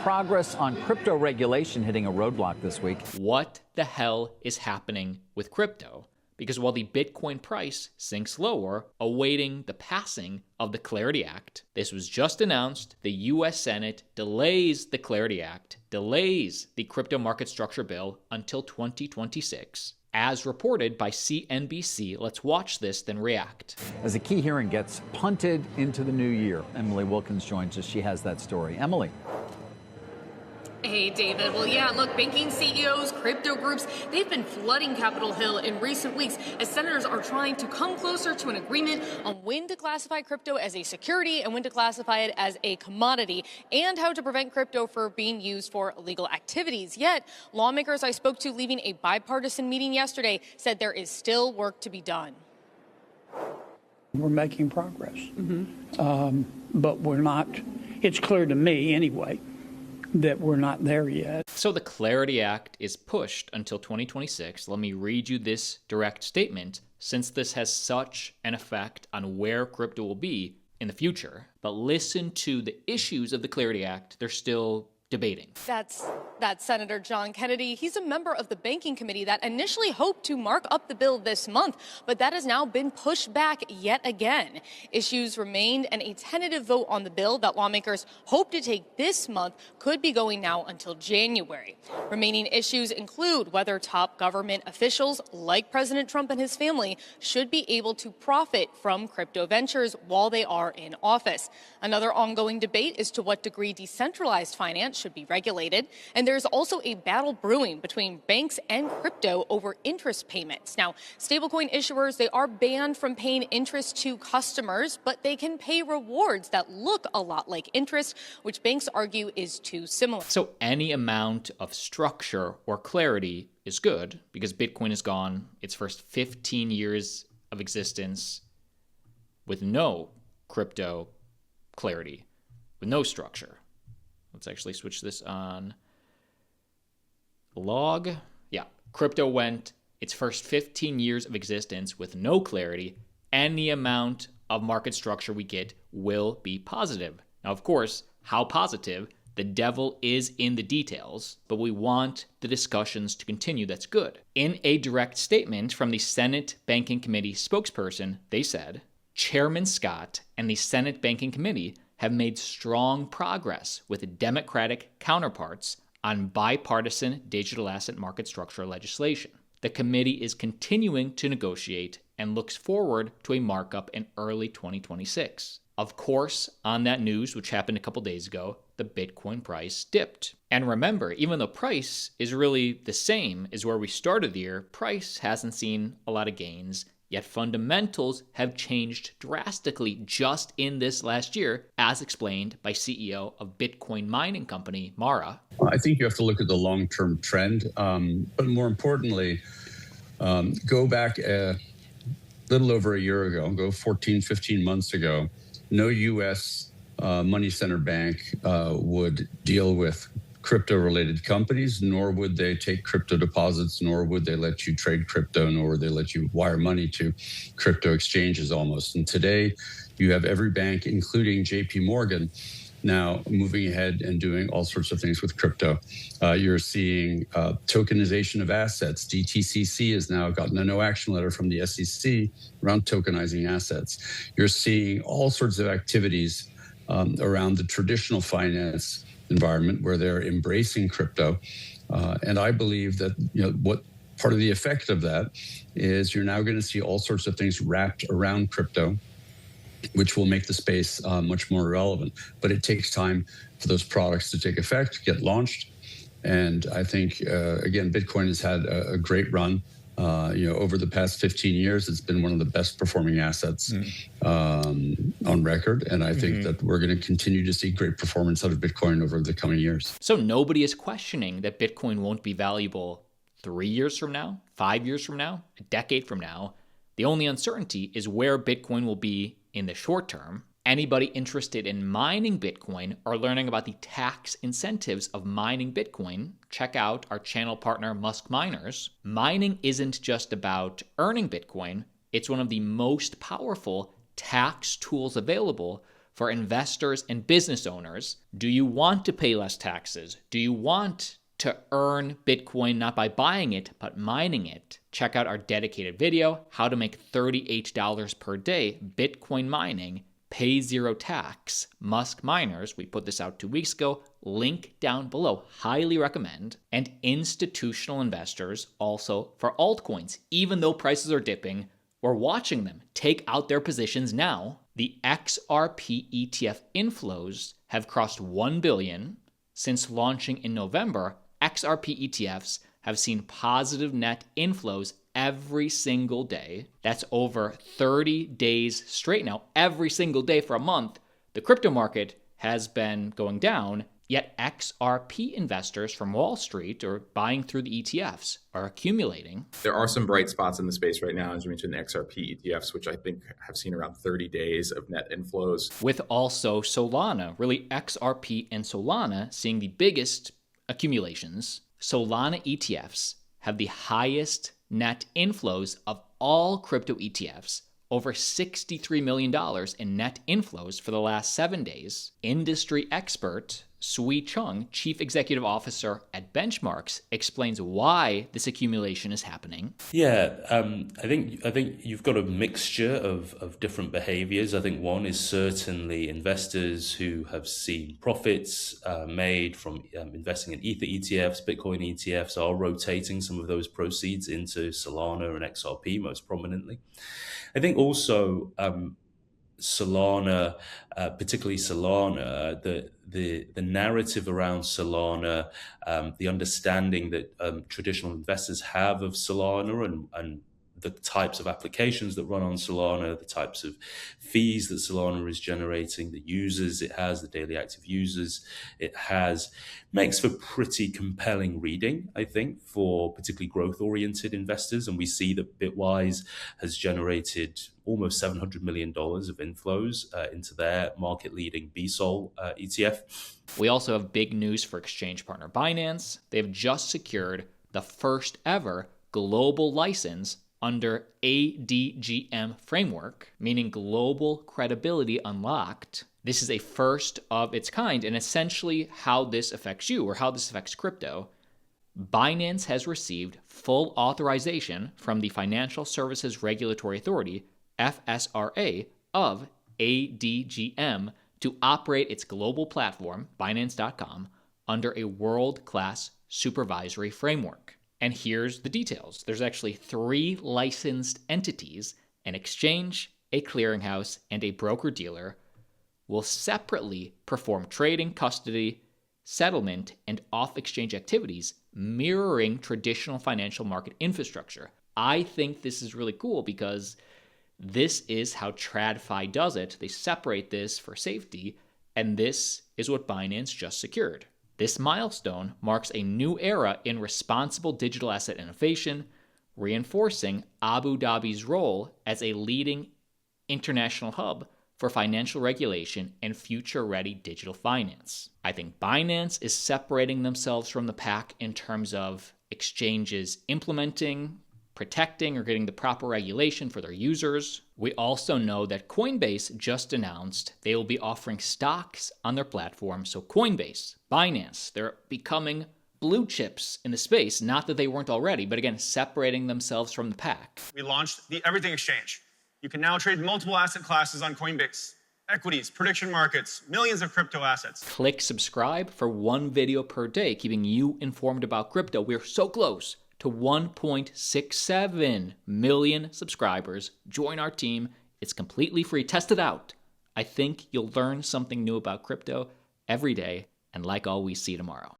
progress on crypto regulation hitting a roadblock this week. What the hell is happening with crypto? Because while the Bitcoin price sinks lower, awaiting the passing of the Clarity Act, this was just announced, the U.S. Senate delays the Clarity Act, delays the crypto market structure bill until 2026. As reported by CNBC, let's watch this, then react. As a key hearing gets punted into the new year, Emily Wilkins joins us. She has that story. Emily. Hey, David. Well, yeah, look, banking CEOs, crypto groups, they've been flooding Capitol Hill in recent weeks as senators are trying to come closer to an agreement on when to classify crypto as a security and when to classify it as a commodity, and how to prevent crypto from being used for illegal activities. Yet, lawmakers I spoke to leaving a bipartisan meeting yesterday said there is still work to be done. We're making progress, but we're not, it's clear to me anyway, that we're not there yet. So the Clarity Act is pushed until 2026. Let me read you this direct statement, since this has such an effect on where crypto will be in the future. But listen to the issues of the Clarity Act they're still debating. That's Senator John Kennedy. He's a member of the banking committee that initially hoped to mark up the bill this month, but that has now been pushed back yet again. Issues remained, and a tentative vote on the bill that lawmakers hope to take this month could be going now until January. Remaining issues include whether top government officials like President Trump and his family should be able to profit from crypto ventures while they are in office. Another ongoing debate is to what degree decentralized finance should be regulated, and there's also a battle brewing between banks and crypto over interest payments. Now, stablecoin issuers, they are banned from paying interest to customers, but they can pay rewards that look a lot like interest, which banks argue is too similar. So any amount of structure or clarity is good, because Bitcoin has gone its first 15 years of existence with no crypto clarity, with no structure. Let's actually switch this on. Log. Yeah, crypto went its first 15 years of existence with no clarity. Any amount of market structure we get will be positive. Now, of course, how positive? The devil is in the details, but we want the discussions to continue. That's good. In a direct statement from the Senate Banking Committee spokesperson, they said, Chairman Scott and the Senate Banking Committee have made strong progress with Democratic counterparts on bipartisan digital asset market structure legislation. The committee is continuing to negotiate and looks forward to a markup in early 2026. Of course, on that news, which happened a couple days ago, the Bitcoin price dipped. And remember, even though price is really the same as where we started the year, price hasn't seen a lot of gains. Yet fundamentals have changed drastically just in this last year, as explained by CEO of Bitcoin mining company Mara. I think you have to look at the long-term trend, but more importantly, go back a little over a year ago, go 14, 15 months ago, no U.S. money center bank would deal with crypto-related companies, nor would they take crypto deposits, nor would they let you trade crypto, nor would they let you wire money to crypto exchanges almost. And today, you have every bank, including JP Morgan, now moving ahead and doing all sorts of things with crypto. You're seeing tokenization of assets. DTCC has now gotten a no-action letter from the SEC around tokenizing assets. You're seeing all sorts of activities around the traditional finance environment where they're embracing crypto. And I believe that, what part of the effect of that is you're now going to see all sorts of things wrapped around crypto, which will make the space much more relevant. But it takes time for those products to take effect, get launched. And I think, again, Bitcoin has had a great run. Over the past 15 years, it's been one of the best performing assets on record. And I think that we're going to continue to see great performance out of Bitcoin over the coming years. So nobody is questioning that Bitcoin won't be valuable 3 years from now, 5 years from now, a decade from now. The only uncertainty is where Bitcoin will be in the short term. Anybody interested in mining Bitcoin or learning about the tax incentives of mining Bitcoin, check out our channel partner Musk Miners. Mining isn't just about earning Bitcoin, it's one of the most powerful tax tools available for investors and business owners. Do you want to pay less taxes? Do you want to earn Bitcoin not by buying it, but mining it? Check out our dedicated video, how to make $38 per day Bitcoin mining, pay zero tax, Musk miners. We put this out 2 weeks ago. Link down below. Highly recommend. And institutional investors also for altcoins. Even though prices are dipping, we're watching them take out their positions now. The XRP ETF inflows have crossed 1 billion since launching in November. XRP ETFs have seen positive net inflows every single day. That's over 30 days straight now, every single day for a month. The crypto market has been going down, yet XRP investors from Wall Street or buying through the ETFs are accumulating. There are some bright spots in the space right now, as you mentioned, the XRP ETFs, which I think have seen around 30 days of net inflows. With also Solana, really XRP and Solana seeing the biggest accumulations. Solana ETFs have the highest net inflows of all crypto ETFs, over $63 million in net inflows for the last 7 days. Industry expert Sui Chung, Chief Executive Officer at Benchmarks, explains why this accumulation is happening. Yeah, I think you've got a mixture of different behaviors. I think one is certainly investors who have seen profits made from investing in Ether ETFs, Bitcoin ETFs, are rotating some of those proceeds into Solana and XRP most prominently. I think also Solana, particularly Solana, the narrative around Solana, the understanding that traditional investors have of Solana and the types of applications that run on Solana, the types of fees that Solana is generating, the users it has, the daily active users it has, makes for pretty compelling reading, I think, for particularly growth-oriented investors. And we see that Bitwise has generated almost $700 million of inflows into their market-leading BSOL ETF. We also have big news for exchange partner Binance. They've just secured the first ever global license under ADGM framework, meaning global credibility unlocked. This is a first of its kind, and essentially how this affects you or how this affects crypto. Binance has received full authorization from the Financial Services Regulatory Authority, FSRA, of ADGM to operate its global platform, Binance.com, under a world-class supervisory framework. And here's the details. There's actually 3 licensed entities: an exchange, a clearinghouse, and a broker-dealer will separately perform trading, custody, settlement, and off-exchange activities mirroring traditional financial market infrastructure. I think this is really cool because this is how TradFi does it. They separate this for safety, and this is what Binance just secured. This milestone marks a new era in responsible digital asset innovation, reinforcing Abu Dhabi's role as a leading international hub for financial regulation and future-ready digital finance. I think Binance is separating themselves from the pack in terms of exchanges implementing, protecting, or getting the proper regulation for their users. We also know that Coinbase just announced they will be offering stocks on their platform. So Coinbase, Binance, they're becoming blue chips in the space. Not that they weren't already, but again, separating themselves from the pack. We launched the Everything Exchange. You can now trade multiple asset classes on Coinbase. Equities, prediction markets, millions of crypto assets. Click subscribe for 1 video per day, keeping you informed about crypto. We're so close to 1.67 million subscribers. Join our team. It's completely free. Test it out. I think you'll learn something new about crypto every day. And like always, see you tomorrow.